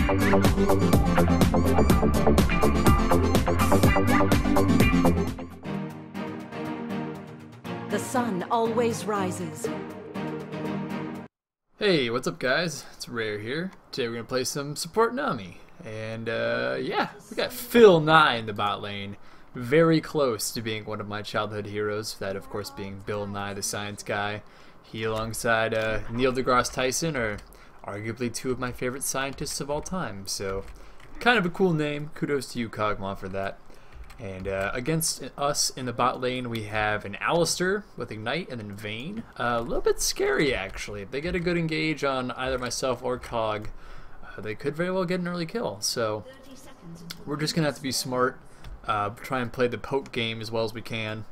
The sun always rises. Hey, what's up guys? It's Rare here. Today we're going to play some support Nami. And yeah, we got Phil Nye in the bot lane. Very close to being one of my childhood heroes. That of course being Bill Nye the Science Guy. He alongside Neil deGrasse Tyson are arguably two of my favorite scientists of all time. So kind of a cool name. Kudos to you, Kog'Maw, for that. And against us in the bot lane, we have an Alistar with Ignite and then Vayne. A little bit scary, actually. If they get a good engage on either myself or Cog, they could very well get an early kill. So we're just going to have to be smart, try and play the poke game as well as we can,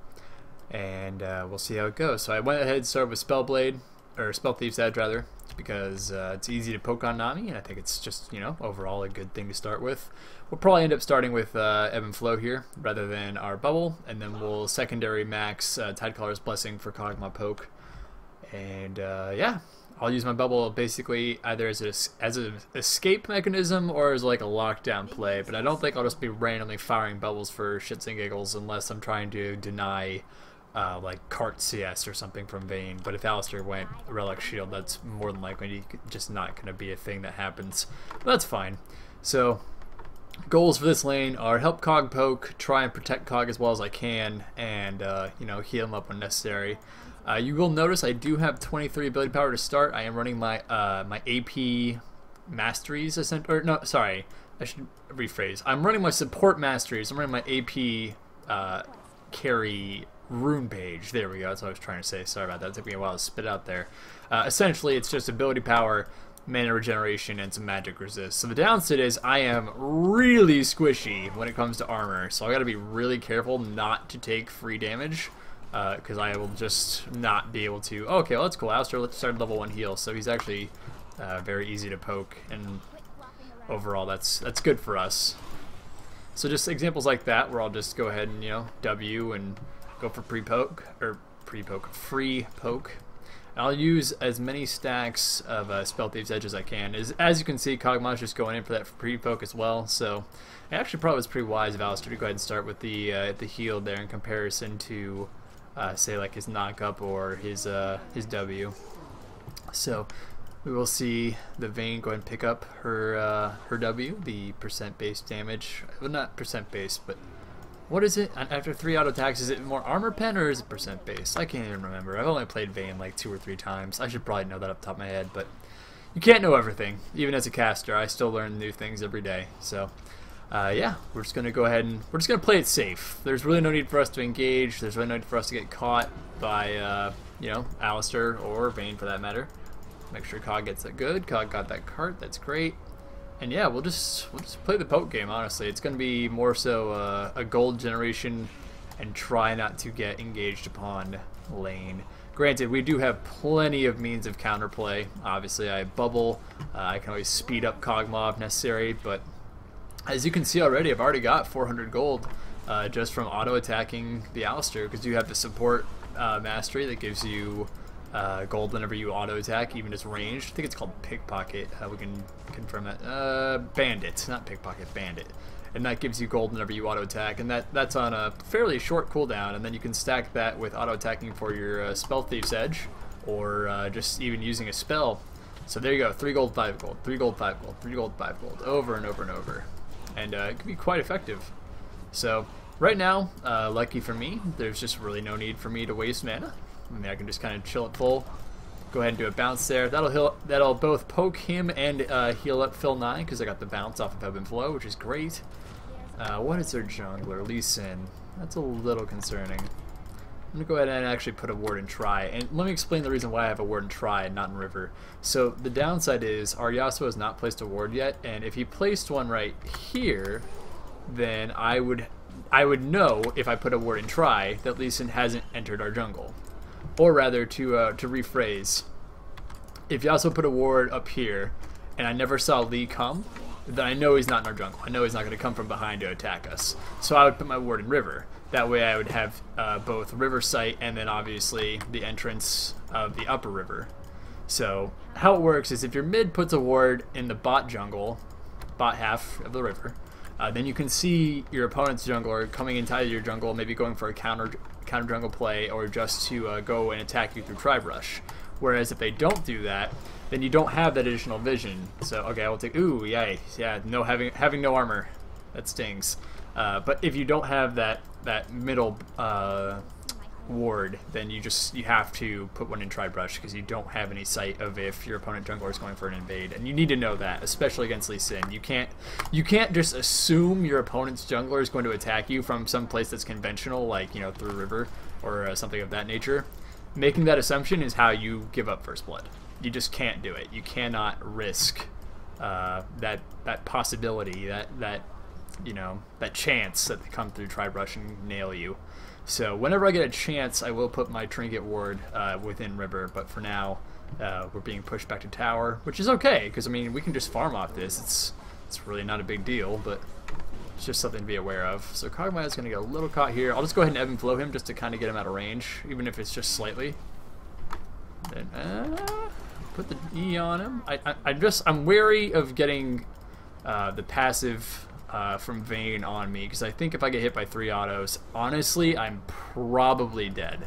and we'll see how it goes. So I went ahead and started with Spellblade, or Spell Thief's Edge rather, because it's easy to poke on Nami, and I think it's just, you know, overall a good thing to start with. We'll probably end up starting with Ebb and Flow here rather than our bubble, and then we'll secondary max Tidecaller's Blessing for Kog'Maw poke. And yeah, I'll use my bubble basically either as an escape mechanism or as like a lockdown play, but I don't think I'll just be randomly firing bubbles for shits and giggles unless I'm trying to deny like cart CS or something from Vayne. But if Alistar went Relic Shield, that's more than likely just not going to be a thing that happens. But that's fine. So goals for this lane are help Cog poke, try and protect Cog as well as I can, and you know, heal him up when necessary. You will notice I do have 23 ability power to start. I am running my my AP masteries, or no, sorry, I should rephrase. I'm running my support masteries. I'm running my AP carry rune page. There we go. That's what I was trying to say. Sorry about that. It took me a while to spit out there. Essentially, it's just ability power, mana regeneration, and some magic resist. So the downside is I am really squishy when it comes to armor, so I got to be really careful not to take free damage, because I will just not be able to. Oh, okay, well, that's cool. Alistar, let's start level 1 heal, so he's actually very easy to poke, and overall that's good for us. So just examples like that where I'll just go ahead and, you know, W and go for free poke. I'll use as many stacks of Spell Thief's Edge as I can. As you can see, Kog'Maw's just going in for that free poke as well. So it actually probably was pretty wise of Alistar to go ahead and start with the heal there in comparison to say like his knock up or his W. So we will see the Vayne go ahead and pick up her W, the percent base damage. Well, not percent base, but what is it? After 3 auto attacks, is it more armor pen or is it percent base? I can't even remember. I've only played Vayne like 2 or 3 times. I should probably know that off the top of my head, but you can't know everything. Even as a caster, I still learn new things every day. So yeah, we're just gonna go ahead and we're just gonna play it safe. There's really no need for us to engage. There's really no need for us to get caught by you know, Alistar or Vayne for that matter. Make sure Cog gets that good. Cog got that cart. That's great. And yeah, we'll just play the poke game, honestly. It's going to be more so a gold generation and try not to get engaged upon lane. Granted, we do have plenty of means of counterplay. Obviously, I bubble. I can always speed up Kog'Maw if necessary, but as you can see already, I've already got 400 gold just from auto-attacking the Alistar, because you have the support mastery that gives you gold whenever you auto attack, even as ranged. I think it's called Pickpocket. We can confirm that. Bandit, not Pickpocket, Bandit. And that gives you gold whenever you auto attack, and that's on a fairly short cooldown. And then you can stack that with auto attacking for your Spell Thief's Edge, or just even using a spell. So there you go, 3 gold, 5 gold, 3 gold, 5 gold, 3 gold, 5 gold, over and over and over, and it can be quite effective. So right now, lucky for me, there's just really no need for me to waste mana. I mean, I can just kind of chill at full, go ahead and do a bounce there. That'll both poke him and heal up Phil Nye, because I got the bounce off of Ebb and Flow, which is great. What is their jungler? Lee Sin. That's a little concerning. I'm going to go ahead and actually put a ward in Try, and let me explain the reason why I have a ward in Try and not in River. So the downside is our Yasuo has not placed a ward yet, and if he placed one right here, then I would know if I put a ward in Try that Lee Sin hasn't entered our jungle. Or rather, to rephrase, if Yasuo put a ward up here, and I never saw Lee come, then I know he's not in our jungle. I know he's not going to come from behind to attack us. So I would put my ward in River. That way I would have both River Sight and then obviously the entrance of the upper river. So how it works is if your mid puts a ward in the bot jungle, bot half of the river. Then you can see your opponent's jungler coming inside your jungle, maybe going for a counter jungle play, or just to go and attack you through Tribe Rush. Whereas if they don't do that, then you don't have that additional vision. So okay, I will take. Ooh, yay! Yeah, no having no armor, that stings. But if you don't have that middle ward, then you have to put one in Tribe Rush because you don't have any sight of if your opponent jungler is going for an invade, and you need to know that, especially against Lee Sin. You can't just assume your opponent's jungler is going to attack you from some place that's conventional, like through river or something of that nature. Making that assumption is how you give up first blood. You just can't do it. You cannot risk that possibility, that chance that they come through Tribe Rush and nail you. So whenever I get a chance, I will put my trinket ward within river, but for now we're being pushed back to tower, which is okay, because I mean we can just farm off this. It's really not a big deal, but it's just something to be aware of. So Kog'Maw is going to get a little caught here. I'll just go ahead and ebb and flow him just to kind of get him out of range, even if it's just slightly. Then put the E on him. I'm wary of getting the passive from Vayne on me, because I think if I get hit by 3 autos, honestly, I'm probably dead.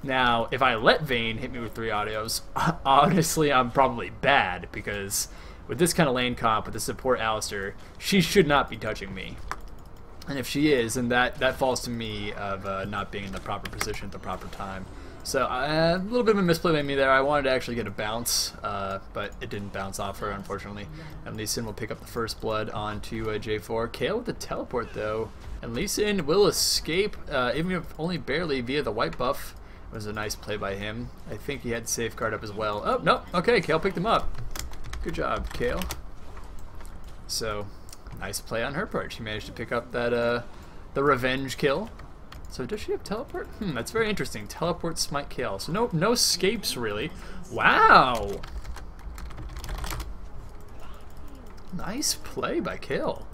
Now, if I let Vayne hit me with 3 autos, honestly, I'm probably bad, because with this kind of lane comp, with the support Alistar, she should not be touching me. And if she is, then that falls to me of not being in the proper position at the proper time. So a little bit of a misplay by me there. I wanted to actually get a bounce, but it didn't bounce off her, unfortunately. And Lee Sin will pick up the first blood onto J4. Kayle with the teleport, though. And Lee Sin will escape, even if only barely, via the white buff. It was a nice play by him. I think he had safeguard up as well. Oh, no. Okay, Kayle picked him up. Good job, Kayle. So, nice play on her part. She managed to pick up that the revenge kill. So does she have teleport? That's very interesting. Teleport, smite, Kayle. So no escapes really. Wow. Nice play by Kayle.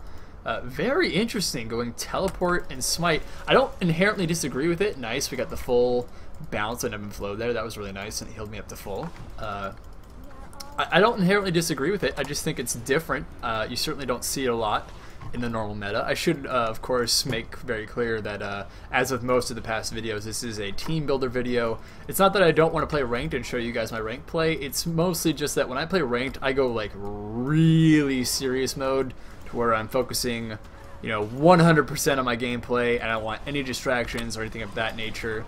Very interesting, going teleport and smite. I don't inherently disagree with it. Nice, we got the full bounce and ebb and flow there. That was really nice, and it healed me up to full. I don't inherently disagree with it. I just think it's different. You certainly don't see it a lot in the normal meta. I should, of course, make very clear that, as with most of the past videos, this is a team builder video. It's not that I don't want to play ranked and show you guys my ranked play. It's mostly just that when I play ranked, I go like really serious mode, to where I'm focusing, 100% on my gameplay, and I don't want any distractions or anything of that nature.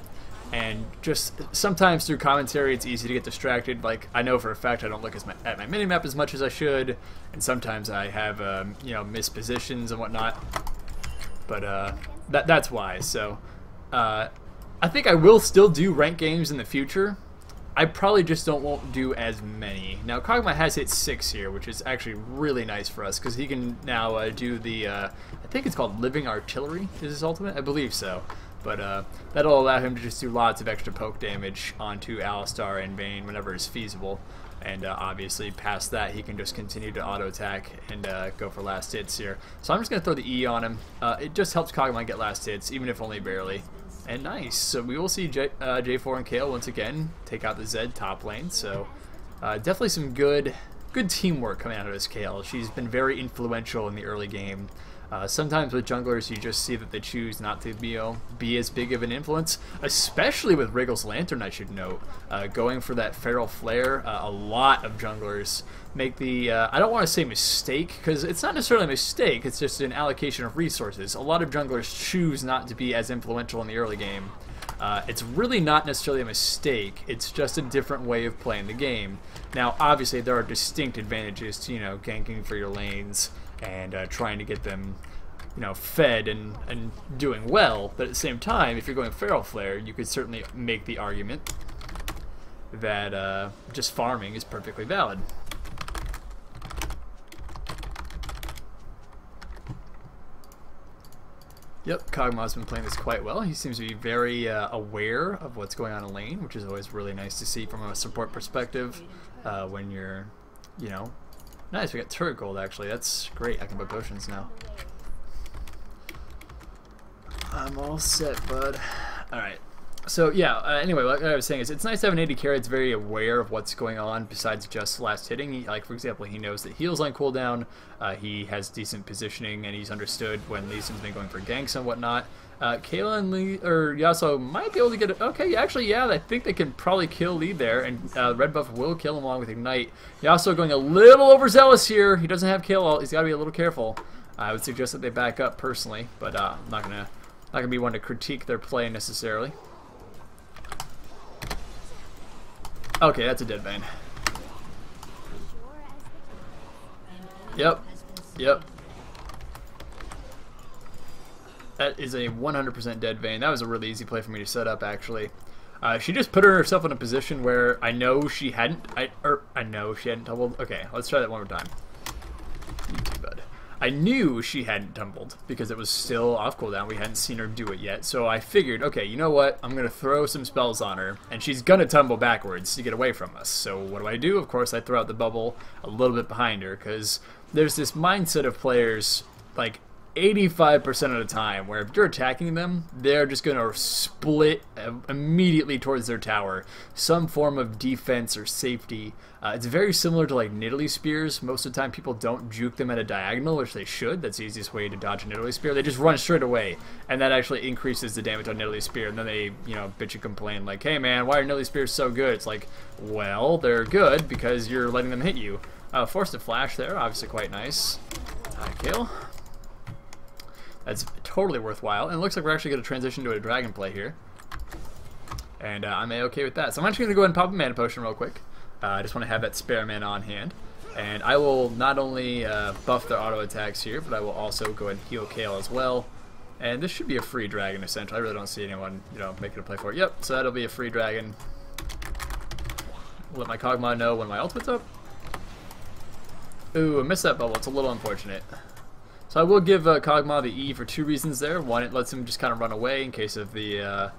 And just sometimes through commentary, it's easy to get distracted. Like, I know for a fact I don't look at my minimap as much as I should, and sometimes I have missed positions and whatnot. But that's why. So I think I will still do ranked games in the future. I probably just won't do as many. Now Kog'Maw has hit 6 here, which is actually really nice for us, because he can now do the I think it's called Living Artillery is his ultimate, I believe so. But that'll allow him to just do lots of extra poke damage onto Alistar and Vayne whenever it's feasible. And obviously past that, he can just continue to auto attack and go for last hits here. So I'm just going to throw the E on him. It just helps Kog'Maw get last hits, even if only barely. And nice. So we will see J4 and Kayle once again take out the Zed top lane. So definitely some good teamwork coming out of this Kayle. She's been very influential in the early game. Sometimes with junglers, you just see that they choose not to be as big of an influence, especially with Wriggle's Lantern, I should note. Going for that Feral Flare, a lot of junglers make the, I don't want to say mistake, because it's not necessarily a mistake, it's just an allocation of resources. A lot of junglers choose not to be as influential in the early game. It's really not necessarily a mistake, it's just a different way of playing the game. Now, obviously, there are distinct advantages to, ganking for your lanes, and trying to get them, fed and doing well. But at the same time, if you're going Feral Flare, you could certainly make the argument that just farming is perfectly valid. Yep, Kog'Maw's been playing this quite well. He seems to be very aware of what's going on in lane, which is always really nice to see from a support perspective when you're, Nice, we got turret gold actually. That's great. I can buy potions now. I'm all set, bud. Alright. So yeah, anyway, like I was saying, is it's nice to have an AD carry that's very aware of what's going on besides just last hitting. Like, for example, he knows that heals on cooldown, he has decent positioning, and he's understood when Lee Sin's been going for ganks and whatnot. Kayla and Lee, or Yasuo might be able to get it. Okay, actually, yeah, I think they can probably kill Lee there, and red buff will kill him along with Ignite. Yasuo going a little overzealous here. He doesn't have kill ult. He's got to be a little careful. I would suggest that they back up personally, but I'm not gonna be one to critique their play necessarily. Okay, that's a dead vein. Yep. Yep. That is a 100% dead vein. That was a really easy play for me to set up, actually. She just put herself in a position where I know she hadn't... I know she hadn't tumbled. Okay, let's try that one more time. You too, bud. I knew she hadn't tumbled because it was still off cooldown. We hadn't seen her do it yet. So I figured, okay, you know what? I'm going to throw some spells on her, and she's going to tumble backwards to get away from us. So what do? Of course, I throw out the bubble a little bit behind her because there's this mindset of players, like 85% of the time, where if you're attacking them, they're just going to split immediately towards their tower. Some form of defense or safety. It's very similar to like Nidalee spears. Most of the time people don't juke them at a diagonal, which they should. That's the easiest way to dodge a Nidalee spear. They just run straight away, and that actually increases the damage on Nidalee spear. And then they, you know, bitch and complain like, hey man, why are Nidalee spears so good? It's like, well, they're good because you're letting them hit you. Forced to flash there, obviously quite nice. Kill. That's totally worthwhile, and it looks like we're actually going to transition to a dragon play here. And I'm A-okay with that. So I'm actually going to go ahead and pop a mana potion real quick. I just want to have that spare mana on hand. And I will not only buff their auto attacks here, but I will also go ahead and heal Kale as well. And this should be a free dragon, essentially. I really don't see anyone, you know, making a play for it. Yep, so that'll be a free dragon. Let my Kog'Maw know when my ultimate's up. Ooh, I missed that bubble. It's a little unfortunate. So I will give Kog'Maw the E for two reasons there. One, it lets him just kind of run away in case of the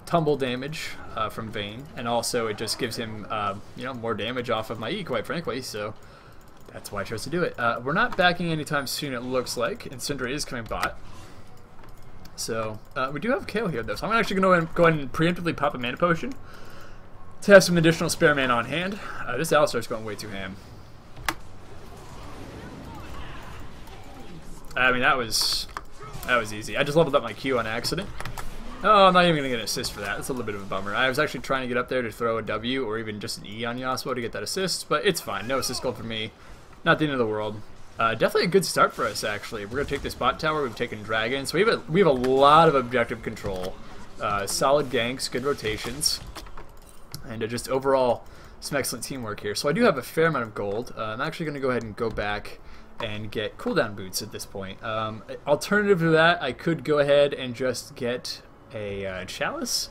tumble damage from Vayne, and also it just gives him you know, more damage off of my E, quite frankly. So that's why I chose to do it. We're not backing anytime soon, it looks like, and Syndra is coming bot. So we do have Kale here though, so I'm actually going to go ahead and preemptively pop a mana potion to have some additional spare mana on hand. This Alistar's going way too ham. I mean, that was easy. I just leveled up my Q on accident. Oh, I'm not even going to get an assist for that. That's a little bit of a bummer. I was actually trying to get up there to throw a W or even just an E on Yasuo to get that assist, but it's fine. No assist gold for me. Not the end of the world. Definitely a good start for us, actually. We're going to take this bot tower. We've taken Dragon. So we have a lot of objective control. Solid ganks, good rotations, and just overall some excellent teamwork here. So I do have a fair amount of gold. I'm actually going to go ahead and go back and get cooldown boots at this point. Alternative to that, I could go ahead and just get a chalice,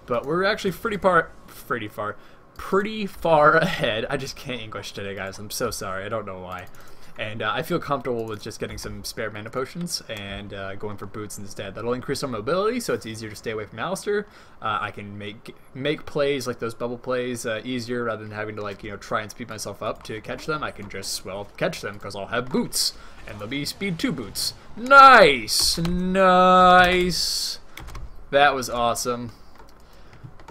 but we're actually pretty far ahead. I just can't English today, guys. I'm so sorry. I don't know why. And I feel comfortable with just getting some spare mana potions and going for boots instead. That'll increase our mobility, so it's easier to stay away from Alistar. I can make plays like those bubble plays easier rather than having to, like, you know, try and speed myself up to catch them. I can just, well, catch them because I'll have boots, and they'll be speed 2 boots. Nice, nice. That was awesome.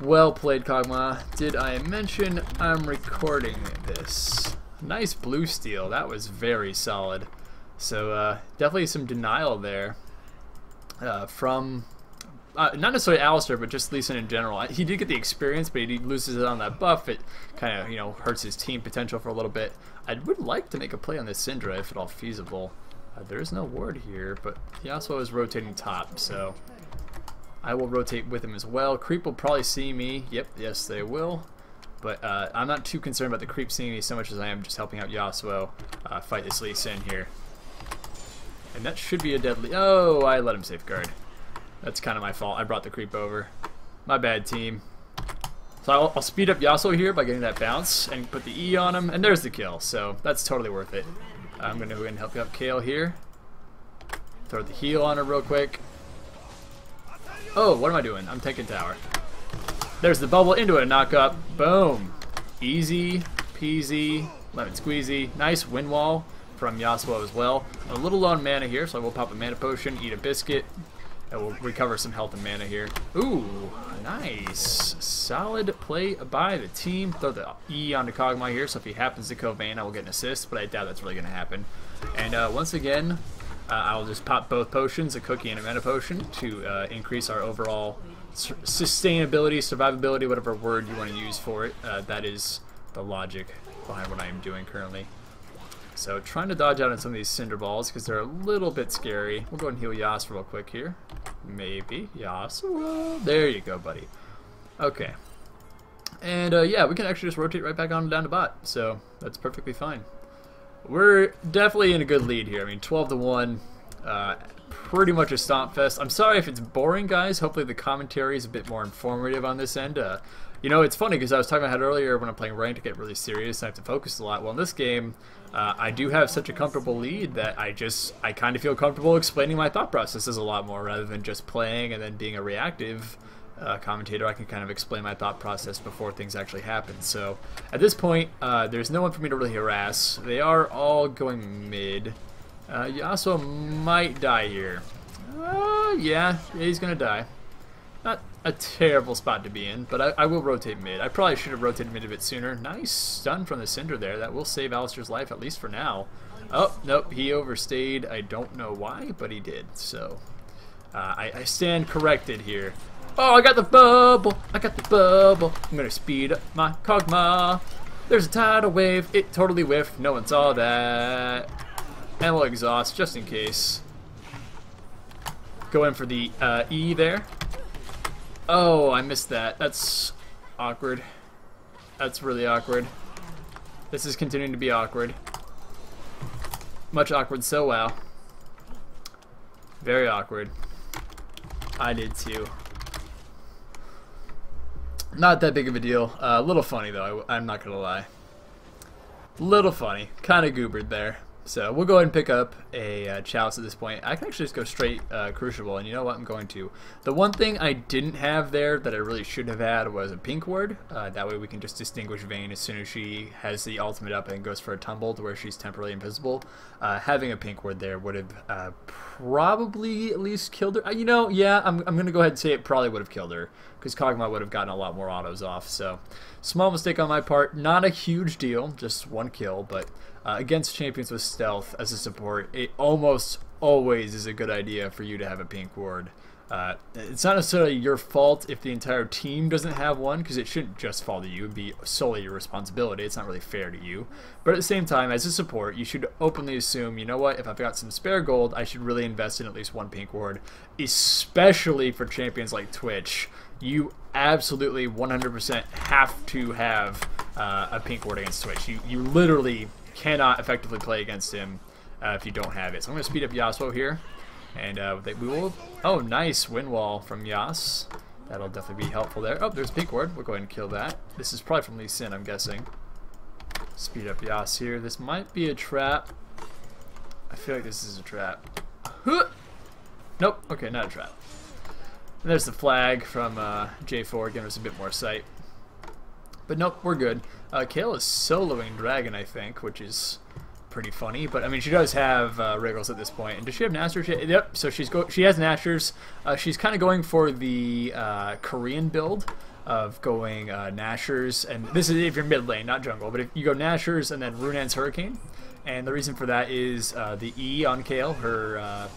Well played, Kog'Maw. Did I mention I'm recording this? Nice blue steel. That was very solid. So definitely some denial there from not necessarily Alistar, but just Lee Sin in general. He did get the experience, but he loses it on that buff. It kind of, you know, hurts his team potential for a little bit. I would like to make a play on this Syndra if at all feasible. There is no ward here, but Yasuo is rotating top, so I will rotate with him as well. Creep will probably see me. Yep, yes they will. But I'm not too concerned about the creep seeing me so much as I am just helping out Yasuo fight this Lee Sin here. And that should be a deadly... Oh, I let him safeguard. That's kind of my fault. I brought the creep over. My bad, team. So I'll speed up Yasuo here by getting that bounce and put the E on him. And there's the kill. So that's totally worth it. I'm going to go ahead and help you out Kale here. Throw the heal on her real quick. Oh, what am I doing? I'm taking tower. There's the bubble into it, a knock up. Boom. Easy peasy, lemon squeezy. Nice wind wall from Yasuo as well. I'm a little low on mana here, so I will pop a mana potion, eat a biscuit. We'll recover some health and mana here. Ooh, nice. Solid play by the team. Throw the E onto Kog'Maw here, so if he happens to co-Vayne, I will get an assist, but I doubt that's really going to happen. And once again, I'll just pop both potions, a cookie and a mana potion, to increase our overall sustainability, survivability, whatever word you want to use for it. That is the logic behind what I am doing currently. So trying to dodge out on some of these Cinder Balls because they're a little bit scary. We'll go ahead and heal Yas real quick here. Maybe. Yas. There you go, buddy. Okay. And yeah, we can actually just rotate right back on down to bot. So that's perfectly fine. We're definitely in a good lead here. I mean, 12-1. Pretty much a stomp fest. I'm sorry if it's boring, guys. Hopefully the commentary is a bit more informative on this end. You know, it's funny because I was talking about earlier when I'm playing ranked to get really serious and I have to focus a lot. Well, in this game, I do have such a comfortable lead that I kind of feel comfortable explaining my thought processes a lot more rather than just playing and then being a reactive commentator. I can kind of explain my thought process before things actually happen. So at this point, there's no one for me to really harass. They are all going mid. Yasuo might die here. Yeah, he's gonna die. Not a terrible spot to be in, but I will rotate mid. I probably should have rotated mid a bit sooner. Nice stun from the Cinder there. That will save Alistair's life, at least for now. Oh, nope, he overstayed. I don't know why, but he did. So, I stand corrected here. Oh, I got the bubble! I got the bubble! I'm gonna speed up my Kog'Maw. There's a tidal wave. It totally whiffed. No one saw that. And we'll exhaust, just in case. Go in for the E there. Oh, I missed that. That's awkward. That's really awkward. This is continuing to be awkward. Much awkward, so wow. Very awkward. I did too. Not that big of a deal. A little funny though, I'm not gonna lie. Little funny. Kinda goobered there. So we'll go ahead and pick up a Chalice at this point. I can actually just go straight Crucible, and you know what, I'm going to. The one thing I didn't have there that I really should have had was a pink ward. That way we can just distinguish Vayne as soon as she has the ultimate up and goes for a tumble to where she's temporarily invisible. Having a pink ward there would have probably at least killed her. You know, yeah, I'm going to go ahead and say it probably would have killed her, because Kog'Maw would have gotten a lot more autos off. So small mistake on my part. Not a huge deal, just one kill, but against champions with stealth as a support, it almost always is a good idea for you to have a pink ward. It's not necessarily your fault if the entire team doesn't have one, because it shouldn't just fall to you and be solely your responsibility. It's not really fair to you. But at the same time, as a support, you should openly assume, you know what, if I've got some spare gold, I should really invest in at least one pink ward, especially for champions like Twitch. You absolutely 100% have to have a pink ward against Twitch. You literally cannot effectively play against him if you don't have it. So I'm going to speed up Yasuo here, and we will. Oh, nice wind wall from Yas. That'll definitely be helpful there. Oh, there's a pink ward. We'll go ahead and kill that. This is probably from Lee Sin, I'm guessing. Speed up Yas here. This might be a trap. I feel like this is a trap. Nope. Okay, not a trap. And there's the flag from J4, giving us a bit more sight. But nope, we're good. Kayle is soloing Dragon, I think, which is pretty funny. But I mean, she does have Wriggles at this point. And does she have Nashers? Yep. So she has Nashers. She's kind of going for the Korean build of going Nashers, and this is if you're mid lane, not jungle. But if you go Nashers and then Runaan's Hurricane, and the reason for that is the E on Kayle, her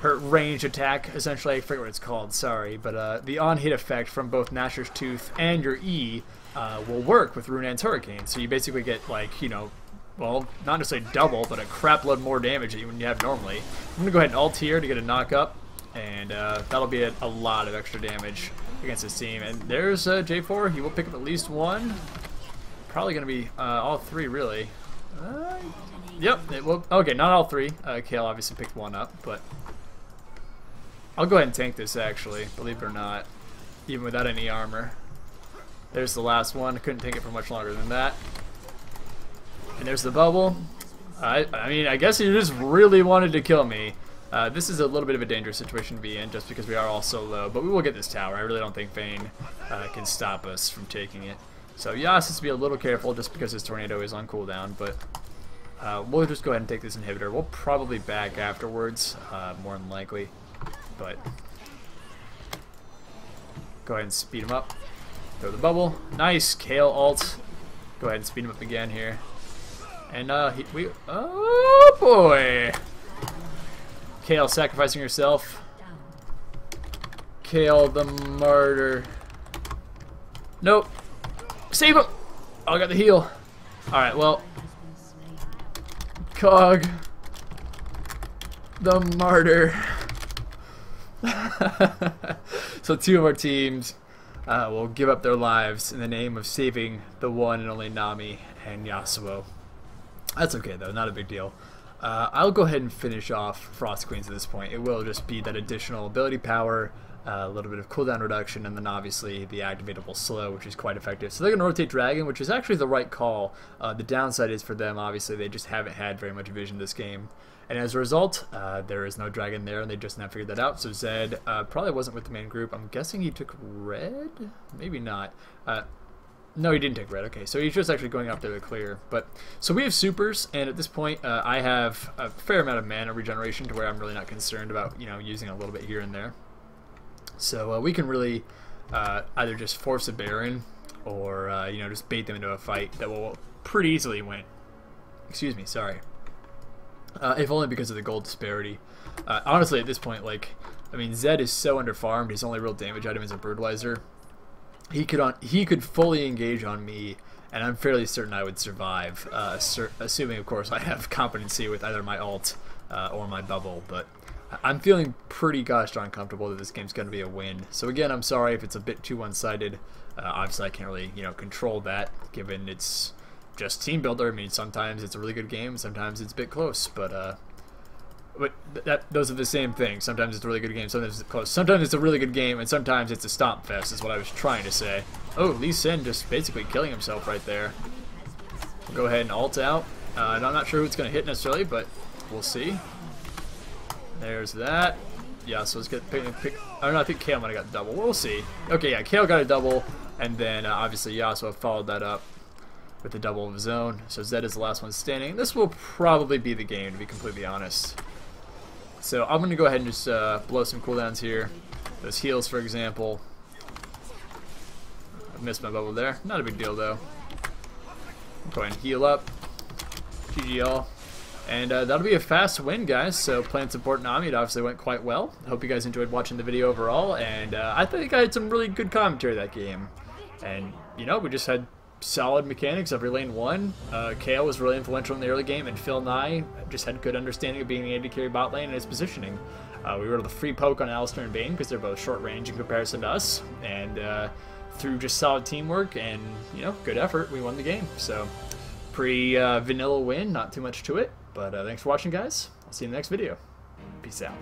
range attack, essentially. I forget what it's called, sorry, but the on-hit effect from both Nashor's Tooth and your E will work with Runaan's Hurricane. So you basically get, like, you know, well, not necessarily double, but a crap load more damage than you have normally. I'm going to go ahead and ult here to get a knock up, and that'll be a lot of extra damage against this team. And there's J4. He will pick up at least one. Probably going to be all three, really. Yep, it will. Okay, not all three. Kayle obviously picked one up, but I'll go ahead and tank this, actually, believe it or not, even without any armor. There's the last one. Couldn't take it for much longer than that. And there's the bubble. I mean, I guess he just really wanted to kill me. This is a little bit of a dangerous situation to be in, just because we are all so low. But we will get this tower. I really don't think Vayne can stop us from taking it. So Yas has to be a little careful, just because his tornado is on cooldown. But we'll just go ahead and take this inhibitor. We'll probably back afterwards, more than likely. But Go ahead and speed him up. Throw the bubble. Nice. Kale ult. Go ahead and speed him up again here. And oh boy. Kale sacrificing herself. Kale the martyr. Nope. Save him. Oh, I got the heal. Alright, well. Cog the martyr. So 2 of our teams will give up their lives in the name of saving the one and only Nami and Yasuo. That's okay though, not a big deal. I'll go ahead and finish off Frost Queens at this point. It will just be that additional ability power, a little bit of cooldown reduction, and then obviously the activatable slow, which is quite effective. So they're going to rotate Dragon, which is actually the right call. The downside is for them, obviously, they just haven't had very much vision this game. And as a result, there is no Dragon there, and they just now figured that out. So Zed probably wasn't with the main group. I'm guessing he took red? Maybe not. No, he didn't take red. Okay, so he's just actually going up there to clear. But so we have supers, and at this point, I have a fair amount of mana regeneration to where I'm really not concerned about, you know, using a little bit here and there. So we can really either just force a Baron or you know, just bait them into a fight that will pretty easily win. Excuse me, sorry. If only because of the gold disparity. Honestly, at this point, like, I mean, Zed is so underfarmed. His only real damage item is a Brutalizer. He could fully engage on me, and I'm fairly certain I would survive, assuming, of course, I have competency with either my ult or my bubble. But I'm feeling pretty gosh darn comfortable that this game's going to be a win. So again, I'm sorry if it's a bit too one-sided. Obviously, I can't really, you know, control that, given it's just team builder. I mean, sometimes it's a really good game, sometimes it's a bit close, but those are the same thing. Sometimes it's a really good game, sometimes it's close. Sometimes it's a really good game, and sometimes it's a stomp fest, is what I was trying to say. Oh, Lee Sin just basically killing himself right there. We'll go ahead and ult out. I'm not sure who it's going to hit necessarily, but we'll see. There's that. Yeah, so let's get pick. I don't know, I think Kale might have got double. We'll see. Okay, yeah, Kale got a double, and then obviously Yasuo followed that up with the double of his own. So Zed is the last one standing. This will probably be the game, to be completely honest. So I'm going to go ahead and just blow some cooldowns here. Those heals, for example. I missed my bubble there. Not a big deal, though. Go ahead and heal up. GG all. And that'll be a fast win, guys. So playing support Nami, it obviously went quite well. I hope you guys enjoyed watching the video overall. And I think I had some really good commentary that game. And, you know, we just had solid mechanics. Every lane won. Kale was really influential in the early game, and Phil Nye just had good understanding of being the AD carry bot lane and his positioning. We were able to free poke on Alistar and Bane because they're both short range in comparison to us, and through just solid teamwork and, you know, good effort, we won the game. So pretty vanilla win, not too much to it, but thanks for watching, guys. I'll see you in the next video. Peace out.